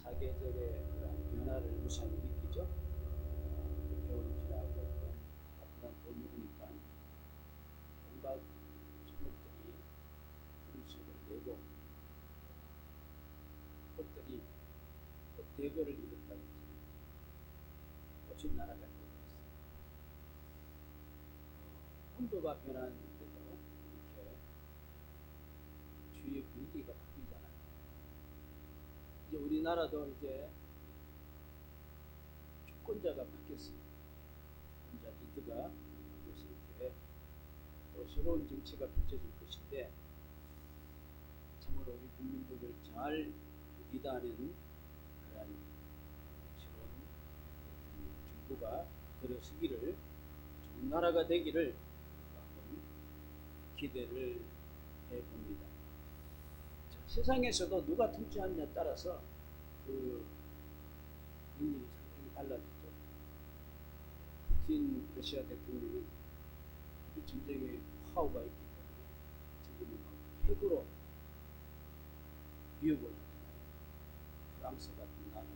사계절의 그런 변화를 무시하게 느끼죠. 겨울이 지나고 따뜻한 봄이 오니까 온갖 식물들이 분수를 내고 꽃들이 대거를 이룬다고 꽃이 날아갈 때가 있어요. 온도가 변하는데도 이렇게 주위의 분위기가 바뀌잖아요. 이제 우리나라도 이제 주권자가 바뀌었습니다. 주권자 리드가 바뀌어서 이렇게 또 새로운 정치가 펼쳐질 것인데 참으로 우리 국민들을 잘 리드하는 그런 새로운 정부가 들어서기를 좋은 나라가 되기를 한번 기대를 해봅니다. 자, 세상에서도 누가 통치하느냐에 따라서 그 능력이 상당히 달라졌죠. 푸틴 러시아 대통령은 그 전쟁에 파워가 있기 때문에 지금은 핵으로 위협을 하잖아요. 프랑스 같은 나라는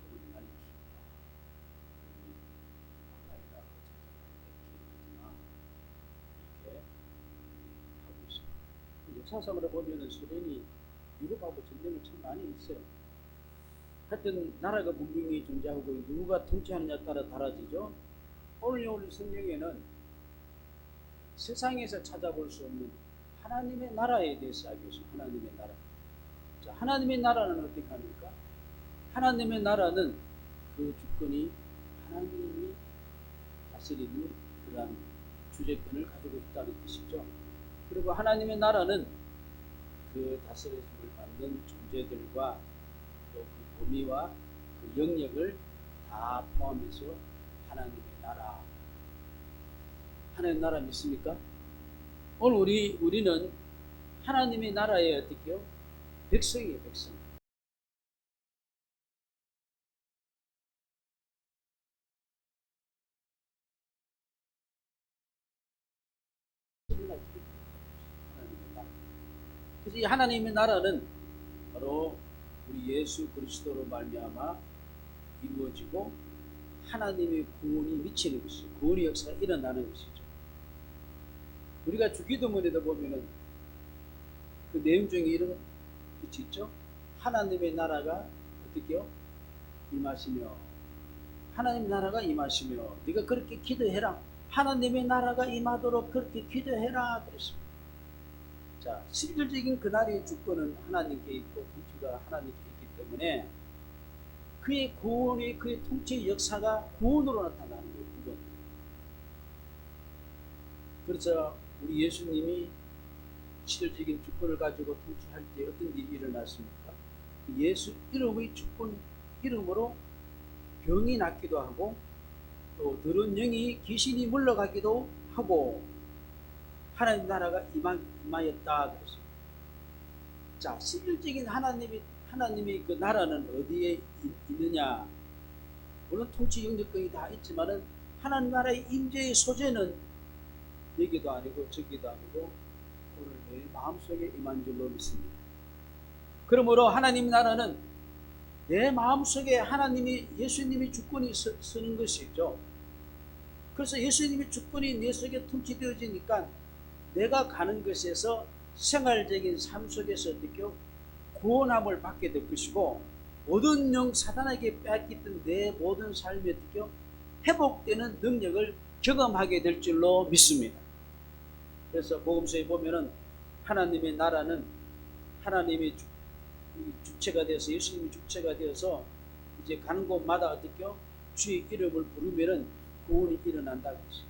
그걸 날릴 수 있다. 그러니 나라라고 생각하는데 이렇게 하고 있습니다. 역사상으로 보면은 소련이 유럽하고 전쟁을 참 많이 했어요. 하여튼 나라가 분명히 존재하고 누가 통치하느냐에 따라 달라지죠. 오늘 성경에는 세상에서 찾아볼 수 없는 하나님의 나라에 대해서 알기 위해서 하나님의 나라. 자, 하나님의 나라는 어떻게 합니까? 하나님의 나라는 그 주권이 하나님이 다스리는 그러한 주재권을 가지고 있다는 뜻이죠. 그리고 하나님의 나라는 그 다스림을 받는 존재들과 또 그 범위와 그 영역을 다 포함해서 하나님의 나라. 하나님의 나라 믿습니까? 오늘 우리는 하나님의 나라의 어떻게요? 백성이에요, 백성. 그래서 이 하나님의 나라는 바로 우리 예수 그리스도로 말미암아 이루어지고 하나님의 구원이 미치는 것이죠. 구원의 역사가 일어나는 것이죠. 우리가 주기도문에도 보면은 그 내용 중에 이런 뜻이 있죠. 하나님의 나라가 어떻게요? 임하시며 하나님의 나라가 임하시며 네가 그렇게 기도해라. 하나님의 나라가 임하도록 그렇게 기도해라 그랬습니다. 자, 실질적인 그날의 주권은 하나님께 있고 통치가 하나님께 있기 때문에 그의 구원의 그의 통치의 역사가 구원으로 나타나는 거예요. 구원. 그래서 우리 예수님이 실질적인 주권을 가지고 통치할 때 어떤 일이 일어났습니까? 예수 이름의 주권 이름으로 병이 낫기도 하고 또 더러운 영이 귀신이 물러가기도 하고 하나님 나라가 임하였다 그랬어요. 자, 실질적인 하나님의 그 나라는 어디에 있느냐? 물론 통치 영역권이 다 있지만은 하나님 나라의 임재의 소재는 여기도 아니고 저기도 아니고 오늘 내 마음속에 임한 줄로 믿습니다. 그러므로 하나님 나라는 내 마음속에 예수님이 주권이 서는 것이죠. 그래서 예수님의 주권이 내 속에 통치되어지니까 내가 가는 것에서 생활적인 삶 속에서 어떻게 구원함을 받게 될 것이고 모든 영 사단에게 빼앗겼던 내 모든 삶이 어떻게 회복되는 능력을 경험하게 될 줄로 믿습니다. 그래서 복음서에 보면은 하나님의 나라는 하나님의 주체가 되어서 예수님이 주체가 되어서 이제 가는 곳마다 어떻게 주의 이름을 부르면은 구원이 일어난다 그랬어요.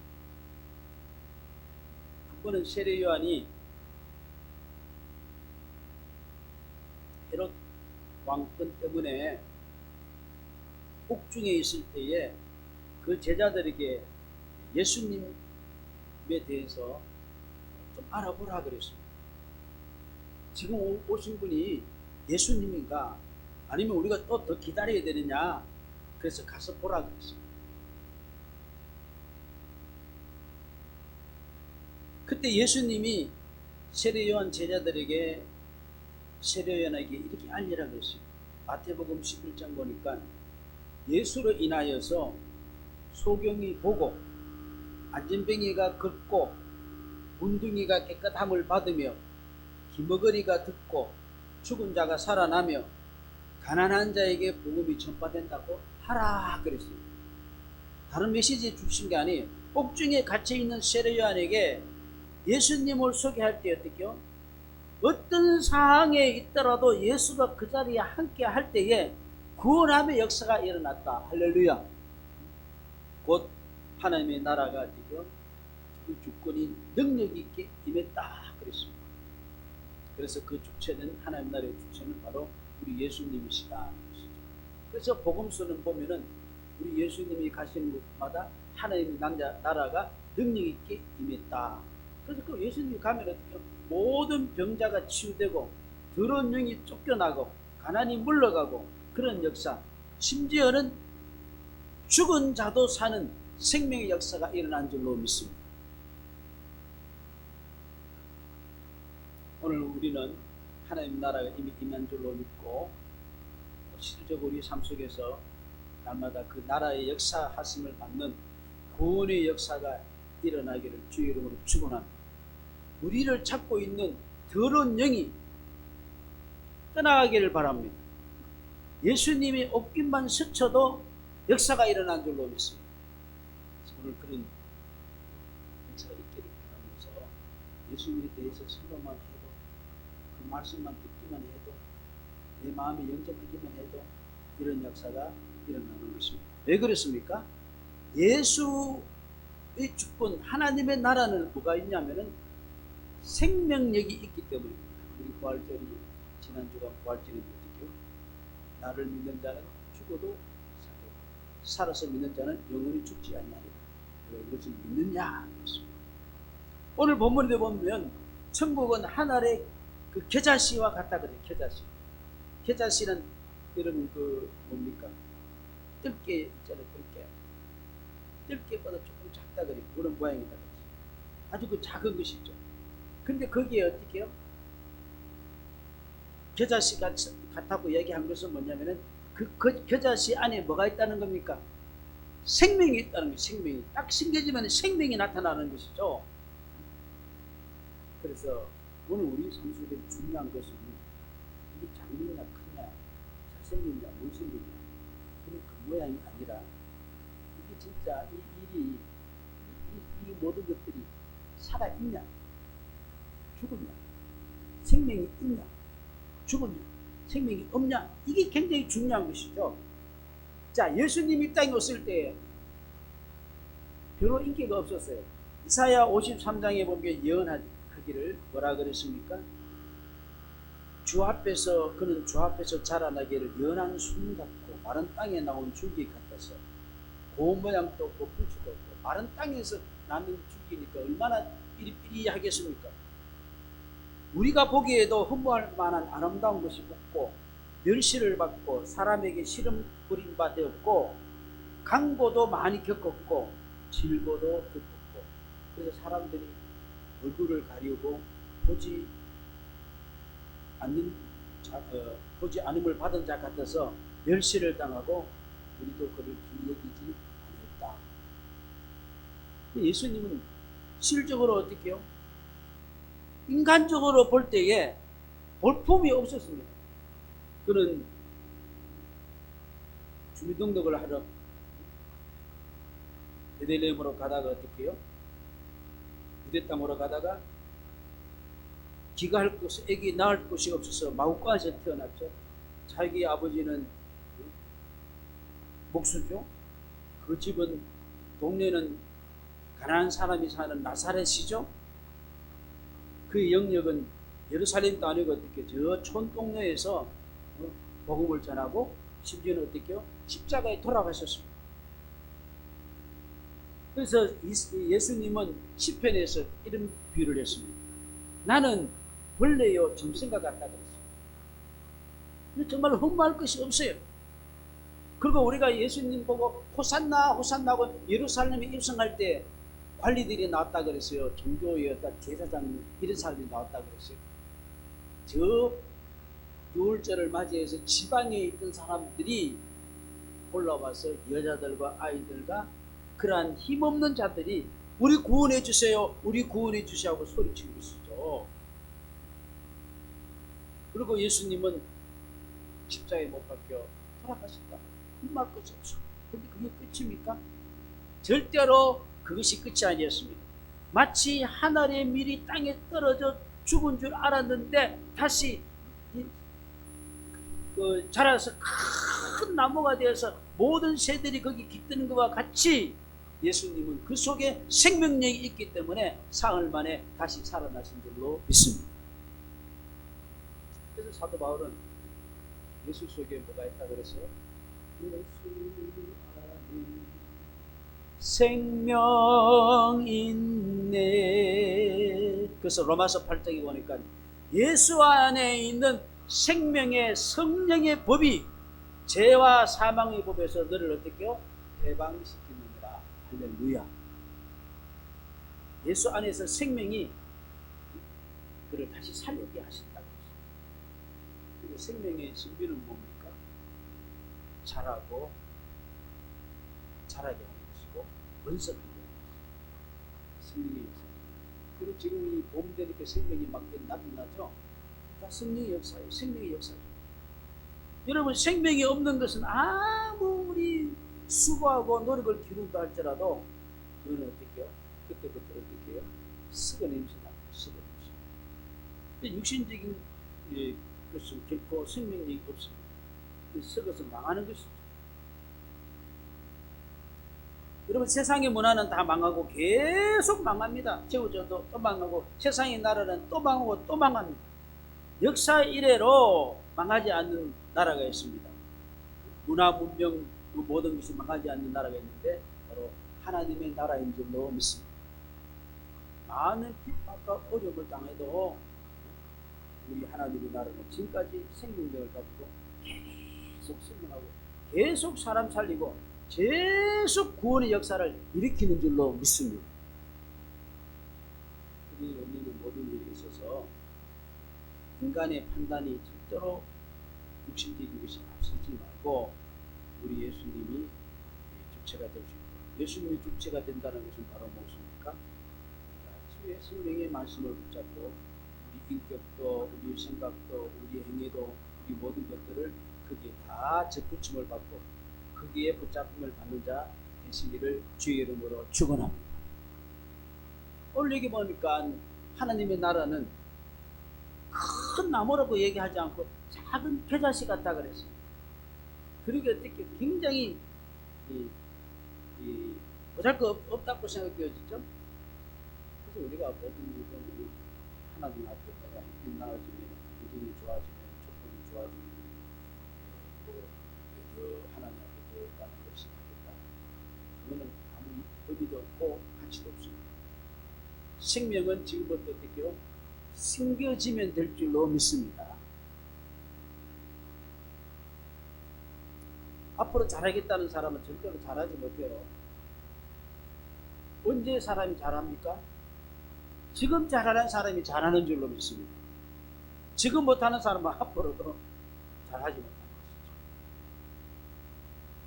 한 번은 세례 요한이 헤롯 왕권 때문에 옥중에 있을 때에 그 제자들에게 예수님에 대해서 좀 알아보라 그랬습니다. 지금 오신 분이 예수님인가 아니면 우리가 또 더 기다려야 되느냐 그래서 가서 보라 그랬습니다. 그때 예수님이 세례 요한 제자들에게 세례요한에게 이렇게 알리라 그랬어요. 마태복음 11장 보니까 예수로 인하여서 소경이 보고 안전뱅이가 걷고 문둥이가 깨끗함을 받으며 기머거리가 듣고 죽은 자가 살아나며 가난한 자에게 복음이 전파된다고 하라 그랬어요. 다른 메시지 주신 게 아니에요. 옥중에 갇혀있는 세례요한에게 예수님을 소개할 때 어떻게요? 어떤 상황에 있더라도 예수가 그 자리에 함께 할 때에 구원함의 역사가 일어났다. 할렐루야. 곧 하나님의 나라가 어떻게요? 그 주권이 능력 있게 임했다 그랬습니다. 그래서 그 주체는, 하나님 나라의 주체는 바로 우리 예수님이시다. 그래서 복음서는 보면은 우리 예수님이 가시는 곳마다 하나님의 나라가 능력 있게 임했다. 그래서 그 예수님이 가면 어떻게 모든 병자가 치유되고 더러운 영이 쫓겨나고 가난이 물러가고 그런 역사, 심지어는 죽은 자도 사는 생명의 역사가 일어난 줄로 믿습니다. 오늘 우리는 하나님 나라가 이미 임한 줄로 믿고 실제적으로 우리 삶 속에서 날마다 그 나라의 역사하심을 받는 구원의 역사가 일어나기를 주의 이름으로 축원합니다. 우리를 찾고 있는 더러운 영이 떠나가기를 바랍니다. 예수님이 옷깃만 스쳐도 역사가 일어난 줄로 믿습니다. 오늘 그런 역사가 있기를 바라면서 예수님에 대해서 생각만 해도, 그 말씀만 듣기만 해도, 내 마음에 영접하기만 해도 이런 역사가 일어나는 것입니다. 왜 그렇습니까? 예수의 주권, 하나님의 나라는 뭐가 있냐면은 생명력이 있기 때문입니다. 우리 부활절이, 지난주가 부활절인데 어떻게요? 나를 믿는 자는 죽어도 살아서 믿는 자는 영원히 죽지 아니하리라. 이것을 믿느냐? 오늘 본문에 보면 천국은 하늘의 그 겨자씨와 같다 그래요. 겨자씨. 겨자씨는 여러분 그 뭡니까? 뜰개 있잖아요. 뜰개. 뜰개보다 조금 작다 그래요. 그런 모양이다 그래요. 아주 그 작은 것이죠. 근데 거기에 어떻게 해요? 겨자씨 같다고 얘기한 것은 뭐냐면은 그 겨자씨 안에 뭐가 있다는 겁니까? 생명이 있다는 거예요. 생명이. 딱 심겨지면 생명이 나타나는 것이죠. 그래서 오늘 우리 삶 속에 중요한 것은 이게 작느냐 크냐 잘생겼냐 못생겼냐 그런 그 모양이 아니라 이게 진짜 이 일이 이 모든 것들이 살아있냐 죽었냐 생명이 있냐 죽었냐 생명이 없냐 이게 굉장히 중요한 것이죠. 자, 예수님이 땅에 왔을 때 별로 인기가 없었어요. 이사야 53장에 보면 예언하기를 뭐라 그랬습니까? 주 앞에서 그는 주 앞에서 자라나기를 연한 순 같고 마른 땅에 나온 줄기 같아서 고운 모양도 없고 풍수도 없고 마른 땅에서 나는 줄기니까 얼마나 삐리삐리하겠습니까? 우리가 보기에도 흠모할 만한 아름다운 것이 없고 멸시를 받고 사람에게 시름 부린 바 되었고 강고도 많이 겪었고 질고도 겪었고 그래서 사람들이 얼굴을 가리우고 보지 않음을 받은 자 같아서 멸시를 당하고 우리도 그를 귀히 여기지 않았다. 예수님은 실적으로 어떻게 해요? 인간적으로 볼 때에 볼품이 없었습니다. 그는 주민등록을 하러 베들레헴으로 가다가 어떻게 해요? 유대 땅으로 가다가 기가 할 곳, 애기 낳을 곳이 없어서 마구간에서 태어났죠. 자기 아버지는 목수죠. 그 집은 동네는 가난한 사람이 사는 나사렛이죠. 그 영역은 예루살렘도 아니고 어떻게 저 촌동네에서 복음을 전하고 심지어는 어떻게요? 십자가에 돌아가셨습니다. 그래서 예수님은 시편에서 이런 비유를 했습니다. 나는 벌레요 점생과 같다 그랬어요. 정말 흠모할 것이 없어요. 그리고 우리가 예수님 보고 호산나 호산나 하고 예루살렘에 입성할 때 관리들이 나왔다 그랬어요. 종교의 어떤 제사장 이런 사람들이 나왔다 그랬어요. 저 유월절을 맞이해서 지방에 있던 사람들이 올라와서 여자들과 아이들과 그러한 힘없는 자들이 우리 구원해 주세요, 우리 구원해 주시라고 소리치고 있었죠. 그리고 예수님은 십자가에 못 박혀 돌아가셨다. 흠말 것이 없어. 근데 그게 끝입니까? 절대로 그것이 끝이 아니었습니다. 마치 한 알의 밀이 땅에 떨어져 죽은 줄 알았는데 다시 자라서 큰 나무가 되어서 모든 새들이 거기 깃드는 것과 같이 예수님은 그 속에 생명력이 있기 때문에 사흘 만에 다시 살아나신 줄로 믿습니다. 그래서 사도 바울은 예수 속에 뭐가 있다 그랬어요? 예수 안에 생명 있네. 그래서 로마서 8장에 보니까 예수 안에 있는 생명의 성령의 법이 죄와 사망의 법에서 너를 어떻게 해요? 해방시키느니라. 할렐루야. 예수 안에서 생명이 그를 다시 살리게 하신다고 했어요. 그리고 생명의 신비는 뭡니까? 자라게 하는 것이고 번성하게 하는 것이고 생명의 역사. 그리고 지금 이 봄 되니까 생명이 막 나타나죠. 다 성령의 역사예요. 생명의 역사죠. 여러분, 생명이 없는 것은 아무리 수고하고 노력을 기울인다 할지라도 그거는 어떻게 해요? 그때부터 어떻게 해요? 썩은 냄새나. 썩은 냄새. 근데 육신적인 것은 결코 생명력이 없습니다. 썩어서 망하는 것이죠. 여러분, 세상의 문화는 다 망하고 계속 망합니다. 제후전도 또 망하고 세상의 나라는 또 망하고 또 망합니다. 역사 이래로 망하지 않는 나라가 있습니다. 문화, 문명, 모든 것이 망하지 않는 나라가 있는데 바로 하나님의 나라인 줄로 믿습니다. 많은 핍박과 어려움을 당해도 우리 하나님의 나라는 지금까지 생명력을 가지고 계속 생명하고 계속 사람 살리고 계속 구원의 역사를 일으키는 줄로 믿습니다. 우리 언니는 모든 일에 있어서 인간의 판단이 절대로 육신적인 것이 앞서지 말고 우리 예수님이 주체가 될 수 있고, 예수님이 주체가 된다는 것은 바로 무엇입니까? 주의 생명의 말씀을 붙잡고 우리 인격도, 우리 생각도, 우리 행위도, 우리 모든 것들을 거기에 다 접붙임을 받고 거기에 붙잡힘을 받는 자 되시기를 주의 이름으로 축원합니다. 오늘 여기 보니까 하나님의 나라는 큰 나무라고 얘기하지 않고 작은 겨자씨 같다 그랬어요. 그리고 어떻게 굉장히 보잘것없다고 생각되어지죠. 그래서 우리가 모든 일은 하나님 앞에 내가 힘 나아지면, 인생이 좋아지면, 조건이 좋아지면 더 하나님 앞에 더 많은 것을 하겠다. 그거는 아무 의미도 없고 가치도 없습니다. 생명은 지금부터 어떻게 해요? 숨겨지면 될 줄로 믿습니다. 앞으로 잘하겠다는 사람은 절대로 잘하지 못해요. 언제 사람이 잘합니까? 지금 잘하는 사람이 잘하는 줄로 믿습니다. 지금 못하는 사람은 앞으로도 잘하지 못하는 것이죠.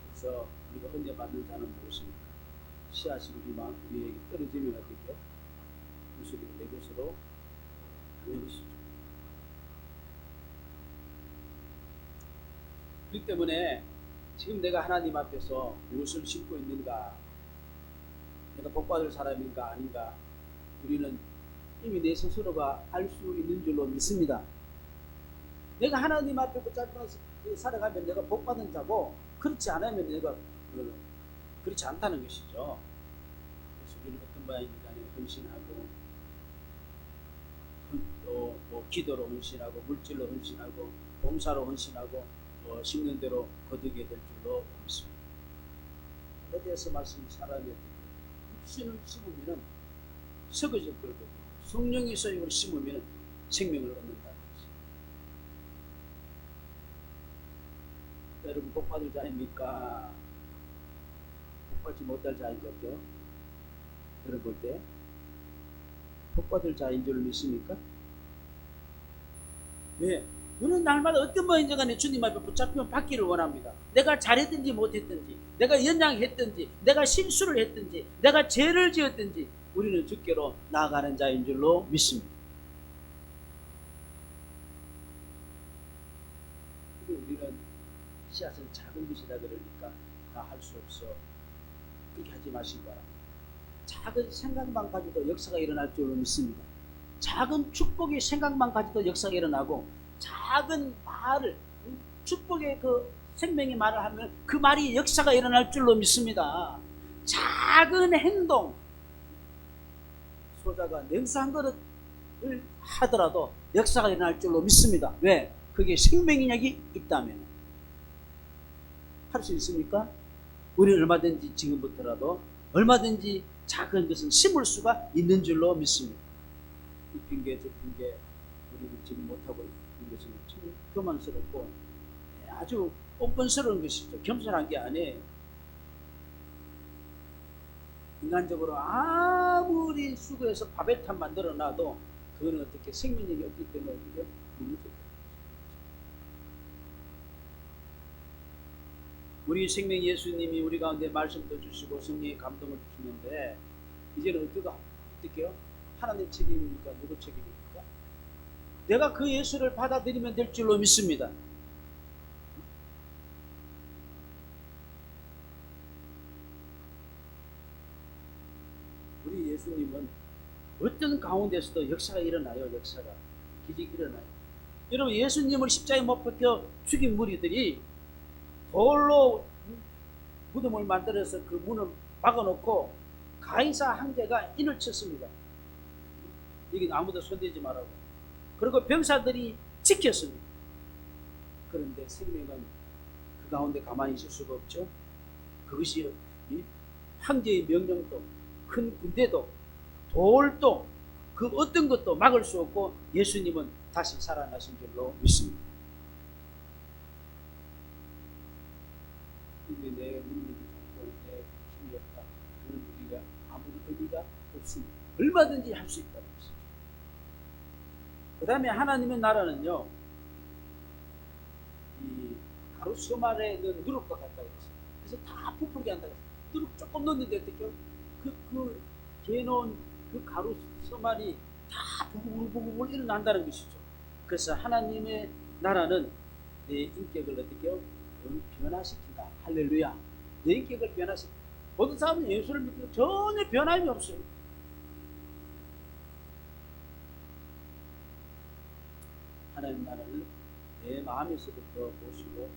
그래서 우리가 은혜 받는 자는 무엇입니까? 씨앗이 우리에게 떨어지면 어떻게 해요? 그 소리를 내 것으로 하는 것이죠. 그렇기 때문에 지금 내가 하나님 앞에서 무엇을 심고 있는가, 내가 복받을 사람인가 아닌가, 우리는 이미 내 스스로가 알 수 있는 줄로 믿습니다. 내가 하나님 앞에 붙잡고 살아가면 내가 복받은 자고, 그렇지 않으면 내가 그렇지 않다는 것이죠. 그래서 우리는 어떤 모양입니까? 헌신하고, 또 기도로 헌신하고, 물질로 헌신하고, 봉사로 헌신하고, 심는 대로 거두게 될 줄로 믿습니다. 어디에서 말씀 사람이 육신을 심으면 썩어질 거고, 성령의 소욕을 심으면 생명을 얻는다는 것입니다. 여러분, 복받을 자입니까? 복받지 못할 자인 것죠? 여러분 볼 때 복받을 자인 줄 믿습니까? 왜? 우리는 날마다 어떤 모양인지 간에 주님 앞에 붙잡히면 받기를 원합니다. 내가 잘했든지 못했든지, 내가 연약했든지, 내가 실수를 했든지, 내가 죄를 지었든지 우리는 주께로 나아가는 자인 줄로 믿습니다. 우리는 씨앗은 작은 것이다 그러니까 다 할 수 없어. 그렇게 하지 마시기 바랍니다. 작은 생각만 가지고 역사가 일어날 줄로 믿습니다. 작은 축복의 생각만 가지고 역사가 일어나고, 작은 말을, 축복의 그 생명의 말을 하면 그 말이 역사가 일어날 줄로 믿습니다. 작은 행동, 소자가 냉수 한 그릇을 하더라도 역사가 일어날 줄로 믿습니다. 왜? 그게 생명력이 있다면. 할 수 있습니까? 우리는 얼마든지 지금부터라도 얼마든지 작은 것은 심을 수가 있는 줄로 믿습니다. 이 핑계 저 핑계 우리는 지금 못하고 있는 것은 참 교만스럽고 아주 뻔뻔스러운 것이죠. 겸손한 게 아니에요. 인간적으로 아무리 수고해서 바베탄 만들어 놔도 그거는 어떻게 생명력이 없기 때문에 그게 무너져요. 우리 생명 예수님이 우리 가운데 말씀도 주시고 성령의 감동을 주시는데, 이제는 어떻게요? 하나님 책임입니까? 누구 책임입니까? 내가 그 예수를 받아들이면 될 줄로 믿습니다. 우리 예수님은 어떤 가운데서도 역사가 일어나요. 역사가 기적이 일어나요. 여러분, 예수님을 십자가에 못 박혀 죽인 무리들이 돌로 무덤을 만들어서 그 문을 막아놓고 가이사 황제가 인을 쳤습니다. 여기 아무도 손대지 말라고. 그리고 병사들이 지켰습니다. 그런데 생명은 그 가운데 가만히 있을 수가 없죠. 그것이 황제의 명령도, 큰 군대도, 돌도, 그 어떤 것도 막을 수 없고 예수님은 다시 살아나신 줄로 믿습니다. 근데 내 능력이 작고 내 힘이 없다, 그런 우리가 아무런 의미가 없습니다. 얼마든지 할 수 있다는 것이죠. 그 다음에 하나님의 나라는요, 이 가루 수말에 넣은 누룩과 같다고 했어요. 그래서 다 부풀게 한다고 했어요. 누룩 조금 넣는데 어떻게요? 그 개놓은 그 가루 수말이 다 부글부글 일어난다는 것이죠. 그래서 하나님의 나라는 내 인격을 어떻게요? 변화시킨다. 할렐루야. 내 인격을 변화시킨다. 모든 사람은 예수를 믿고 전혀 변함이 없어요. 하나님 나라는 내 마음에서부터 보시고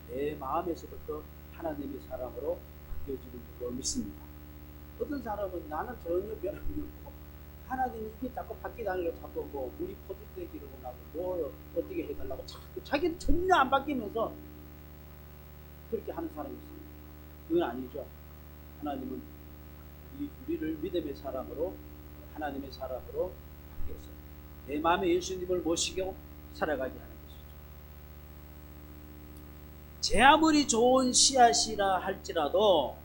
내 마음에서부터 하나님의 사람으로 바뀌어지는 줄로 믿습니다. 어떤 사람은 나는 전혀 변함이 없고 하나님이 이게 자꾸 바뀌다니려고 자꾸 뭐 우리 포도떼기로 나고 뭐 어떻게 해달라고 자꾸 자기는 전혀 안 바뀌면서 그렇게 하는 사람이 있습니다. 그건 아니죠. 하나님은 우리를 믿음의 사람으로, 하나님의 사람으로 바뀌어서 내 마음에 예수님을 모시고 살아가게 하는 것이죠. 제 아무리 좋은 씨앗이라 할지라도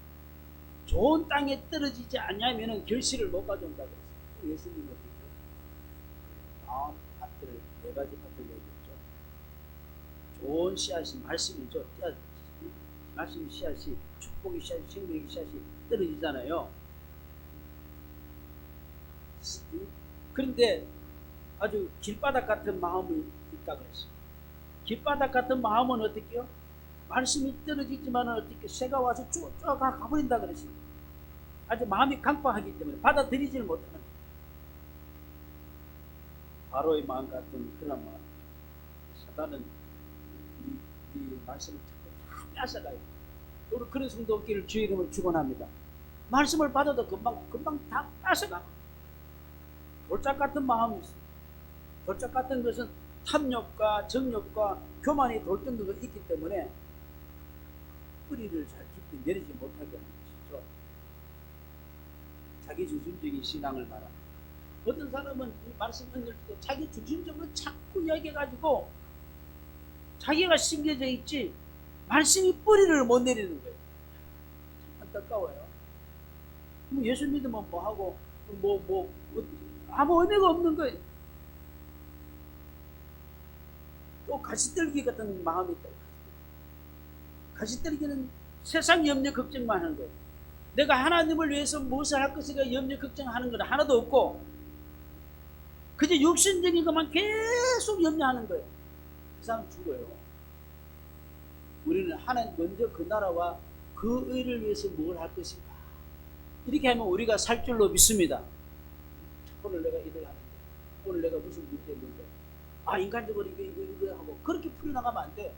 좋은 땅에 떨어지지 않냐면 결실을 못 가져온다고 했어요. 예수님은 다음 밭을, 네 가지 밭을 얘기했죠. 좋은 씨앗이 말씀이죠. 말씀 씨앗이, 축복의 씨앗이, 생명의 씨앗이 떨어지잖아요. 그런데 아주 길바닥 같은 마음이 있다고 그랬어요. 길바닥 같은 마음은 어떻게요? 말씀이 떨어지지만 어떻게 새가 와서 쭉 가버린다 그랬어요. 아주 마음이 강팍하기 때문에 받아들이지를 못하는 거예요. 바로의 마음 같은 그런 마음. 사단은 이 말씀을 자꾸 다 뺏어가요. 우리 그런 성도 없기를 주의 이름을 축원합니다. 말씀을 받아도 금방 다 뺏어가. 돌짝 같은 마음이 있어요. 돌짝 같은 것은 탐욕과 정욕과 교만이 돌덩이가 있기 때문에 뿌리를 잘 깊이 내리지 못하게 하는 것이죠. 자기 중심적인 신앙을 말합니다. 어떤 사람은 이 말씀 언들도 자기 중심적으로 자꾸 이야기해가지고 자기가 심겨져 있지 말씀이 뿌리를 못 내리는 거예요. 안타까워요. 뭐 예수 믿으면 뭐하고 아무 의미가 없는 거예요. 또 가시떨기 같은 마음이 있다. 가시떨기는 세상 염려 걱정만 하는 거예요. 내가 하나님을 위해서 무엇을 할 것인가 염려 걱정하는 건 하나도 없고 그저 육신적인 것만 계속 염려하는 거예요. 그 사람 죽어요. 우리는 하나님 먼저 그 나라와 그 의를 위해서 뭘 할 것인가 이렇게 하면 우리가 살 줄로 믿습니다. 오늘 내가 일을 하는데 오늘 내가 무슨 문제 있는데 인간적으로 이거 하고 그렇게 풀어나가면 안 돼.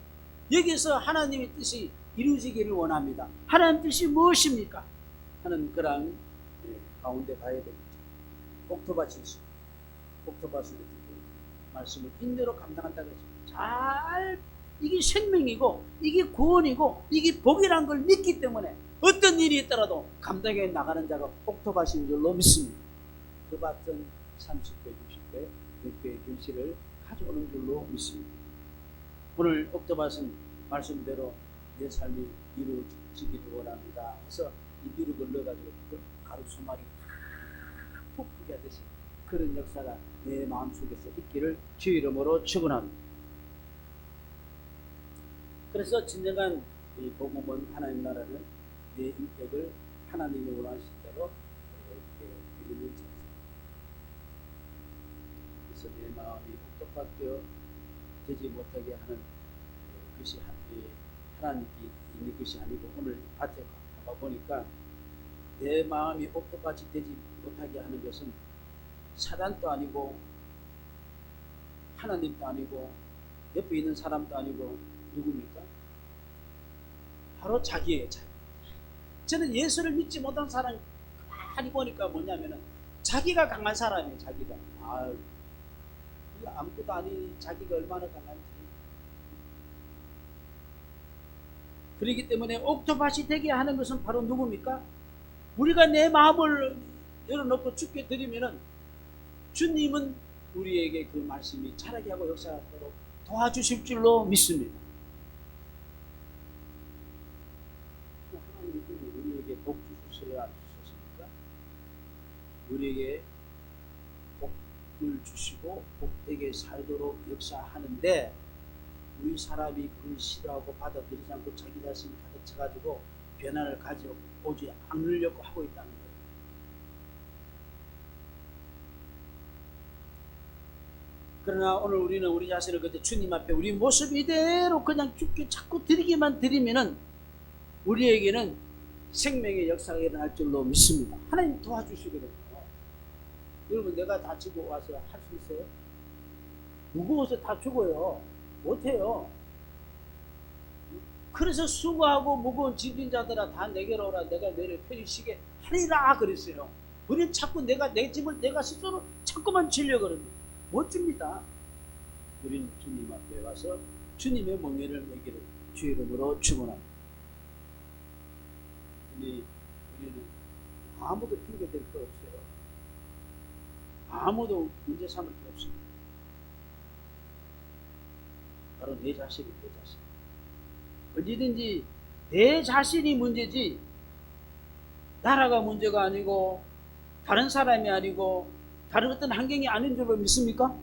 여기서 하나님의 뜻이 이루어지기를 원합니다. 하나님 뜻이 무엇입니까? 하는 그런 가운데 가야 되겠죠. 옥토밭이 있습니다. 옥토밭을 말씀을 인내로 감당한다고 했죠. 잘 이게 생명이고 이게 구원이고 이게 복이라는 걸 믿기 때문에 어떤 일이 있더라도 감당해 나가는 자가 옥토밭인 줄로 믿습니다. 그 밭은 30배, 60배, 100배의 결실을 가져오는 줄로 믿습니다. 오늘 옥토밭은 말씀대로 내 삶이 이루어지기를 원합니다. 그래서 이 누룩을 넣어가지고 가루 소말이 푹 pu게 하듯이 그런 역사가 내 마음속에서 있기를 주 이름으로 축원합니다. 그래서 진정한 이 복음은 하나님 나라는 내 인격을 하나님이 원하신 대로 이렇게 드리는 자세. 그래서 내 마음이 옥토밭되어 되지 못하게 하는 것이 하나님께 있는 것이 아니고 오늘 밭에 가보니까 내 마음이 옥토밭이 되지 못하게 하는 것은 사단도 아니고 하나님도 아니고 옆에 있는 사람도 아니고 누굽니까? 바로 자기예요. 자기. 저는 예수를 믿지 못한 사람 많이 보니까 뭐냐면은 자기가 강한 사람이에요. 자기가. 이거 아무것도 아닌 자기가 얼마나 강한지. 그렇기 때문에 옥토밭이 되게 하는 것은 바로 누굽니까? 우리가 내 마음을 열어놓고 주께 드리면은 주님은 우리에게 그 말씀이 자라게 하고 역사하도록 도와주실 줄로 믿습니다. 하나님이 우리에게 복 주시려 안 주셨습니까? 우리에게 복을 주시고 복되게 살도록 역사하는데 우리 사람이 그걸 싫어하고 받아들이지 않고 자기 자신이 가득 차가지고 변화를 가져오지 않으려고 하고 있다는 거예요. 그러나 오늘 우리는 우리 자신을 그때 주님 앞에 우리 모습 이대로 그냥 죽게 자꾸 드리기만 드리면은 우리에게는 생명의 역사가 일어날 줄로 믿습니다. 하나님 도와주시거든요. 여러분 내가 다치고 와서 할 수 있어요? 무거워서 다 죽어요. 못해요. 그래서 수고하고 무거운 짐진 자들아 다 내게로 오라 내가 너를 편히 쉬게 하리라 그랬어요. 우리는 자꾸 내 짐을 내가 스스로 자꾸만 지려고 그럽니다. 못 줍니다. 우리는 주님 앞에 와서 주님의 멍에를 매기를 주 이름으로 축원합니다. 우리는 아무도 핑계댈 거 없어요. 아무도 문제 삼을 게 없습니다. 바로 내 자신. 언제든지 내 자신이 문제지 나라가 문제가 아니고 다른 사람이 아니고 다른 어떤 환경이 아닌 줄로 믿습니까?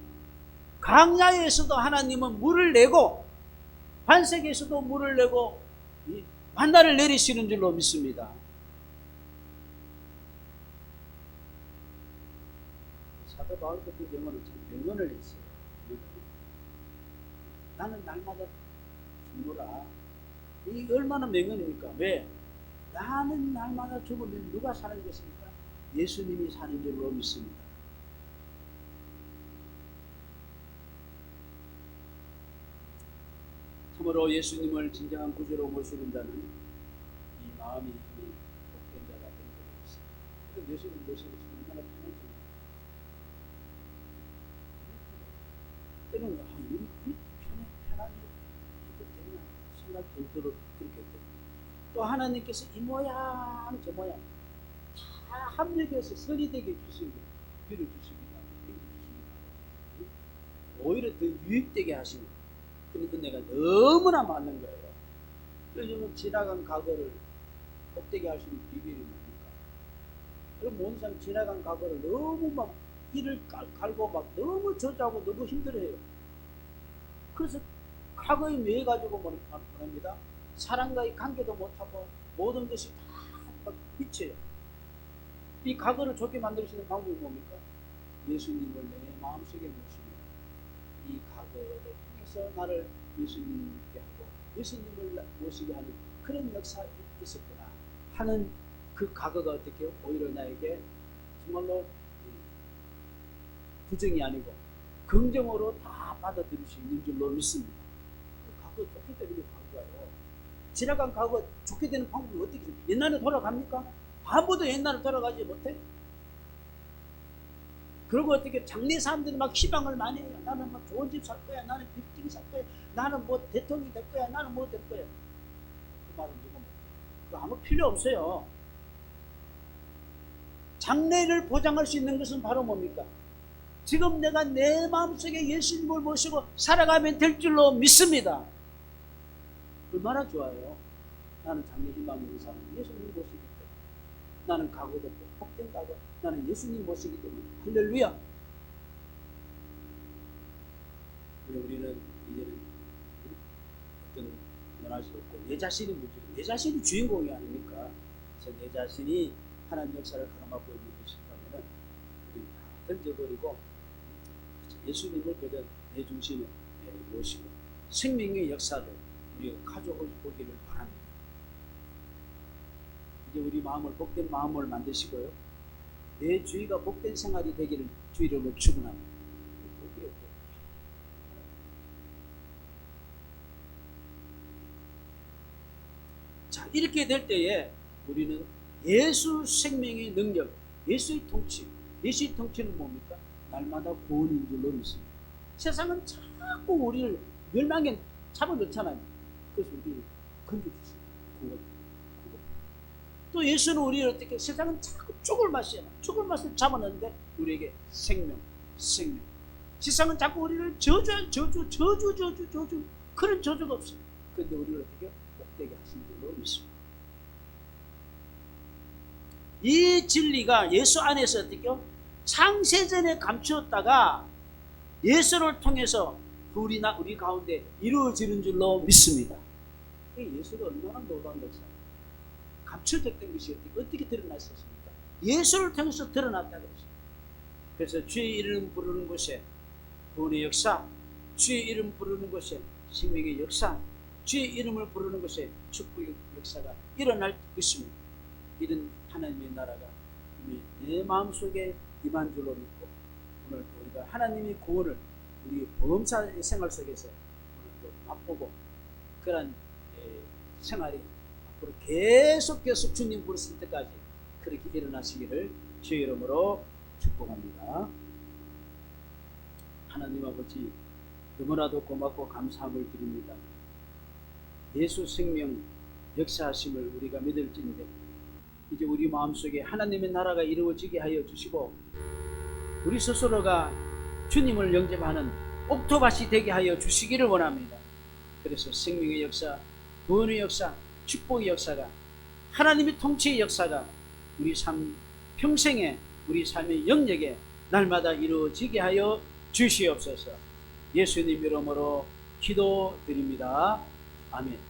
강야에서도 하나님은 물을 내고 반석에서도 물을 내고 만나를 내리시는 줄로 믿습니다. 사도 바울 같은 경우는 참 명언을 했어요. 나는 날마다 죽노라. 이게 얼마나 명언입니까? 왜? 나는 날마다 죽으면 누가 사는 것입니까? 예수님이 사는 줄로 믿습니다. 참으로 예수님을 진정한 구주로 모시는 자는 이 마음이 이미 복된 자가 된 것이 있습니다. 그래서 예수님 모시는 것은 얼마나 편해집니다. 때는 이렇게 편하게 해도 되나 생각 들도록 그렇게 돼요. 또 하나님께서 이 모양 저 모양 다 합력해서 선이 되게 주시고 빌어주십니다. 오히려 더 유익되게 하시고 그 은혜가 너무나 많은 거예요. 요즘은 지나간 과거를 복되게 할 수 있는 비결이 뭡니까? 그럼 모든 사람 지나간 과거를 너무 막 이를 갈고 막 너무 저주하고 너무 힘들어해요. 그래서 과거에 매여 가지고 보냅니다. 사람과의 관계도 못하고 모든 것이 다 미쳐요. 이 과거를 좋게 만들 수 있는 방법이 뭡니까? 예수님을 내 마음속에 모시고 이 과거를 통해서 나를 예수님께 하고 예수님을 모시게 하는 그런 역사가 있었구나 하는 그 과거가 어떻게 오히려 나에게 정말로 부정이 아니고 긍정으로 다 받아들일 수 있는 줄로 믿습니다. 그 과거 좋게 되는 게 과거예요. 지나간 과거 좋게 되는 방법이 어떻게 돼요? 옛날에 돌아갑니까? 아무도 옛날에 돌아가지 못해. 그리고 어떻게 장래 사람들이 막 희망을 많이 해요. 나는 뭐 좋은 집 살 거야. 나는 빌딩 살 거야. 나는 뭐 대통령이 될 거야. 나는 뭐 될 거야. 그 말은 지금 그거 아무 필요 없어요. 장래를 보장할 수 있는 것은 바로 뭡니까? 지금 내가 내 마음속에 예수님을 모시고 살아가면 될 줄로 믿습니다. 얼마나 좋아요. 나는 장래 희망이 있는 사람, 예수님 모시기 때문에. 나는 과거도 복된 과거, 나는 예수님 모시기 때문에. 할렐루야. 우리는 이제는 어떤 원할 수 없고 내 자신이 문제고 내 자신이 주인공이 아니니까. 그래서 내 자신이 하나님 역사를 가로막고 있는 것이라면 우리 다 던져버리고 예수님을 그저 내 중심에 모시고 생명의 역사를 우리가 가져오기를 바랍니다. 이제 우리 마음을 복된 마음을 만드시고요. 내 주의가 복된 생활이 되기를 주 이름으로 축원합니다. 자, 이렇게 될 때에 우리는 예수 생명의 능력, 예수의 통치, 예수의 통치는 뭡니까? 날마다 구원인 줄로 믿습니다. 세상은 자꾸 우리를 멸망에 잡아넣잖아요. 그래서 우리를 건져주시고 구원. 또 예수는 우리를 어떻게 세상은 자꾸 죽을 맛이야. 죽을 맛을 잡아넣는데 우리에게 생명. 세상은 자꾸 우리를 저주 그런 저주가 없어요. 그런데 우리를 어떻게 복되게 하신 줄로 믿습니다. 이 진리가 예수 안에서 어떻게 창세전에 감추었다가 예수를 통해서 우리 가운데 이루어지는 줄로 믿습니다. 예수가 얼마나 놀라운 것이야. 감춰졌던 것이 어떻게 드러났었습니까? 예수를 통해서 드러났다고 했습니다. 그래서 주의 이름 부르는 곳에 구원의 역사, 주의 이름 부르는 곳에 생명의 역사, 주의 이름을 부르는 곳에 축복의 역사가 일어날 것입니다. 이런 하나님의 나라가 이미 내 마음속에 임한 줄로 믿고 오늘 우리가 하나님의 구원을 우리 범사 생활 속에서 오늘 또 맛보고 그런 생활이 앞으로 계속 주님 부르실 때까지 그렇게 일어나시기를 주의 이름으로 축복합니다. 하나님 아버지 너무나도 고맙고 감사함을 드립니다. 예수 생명 역사하심을 우리가 믿을진데 이제 우리 마음속에 하나님의 나라가 이루어지게 하여 주시고 우리 스스로가 주님을 영접하는 옥토밭이 되게 하여 주시기를 원합니다. 그래서 생명의 역사, 구원의 역사, 축복의 역사가 하나님의 통치의 역사가 우리 삶 평생에 우리 삶의 영역에 날마다 이루어지게 하여 주시옵소서. 예수님 이름으로 기도드립니다. 아멘.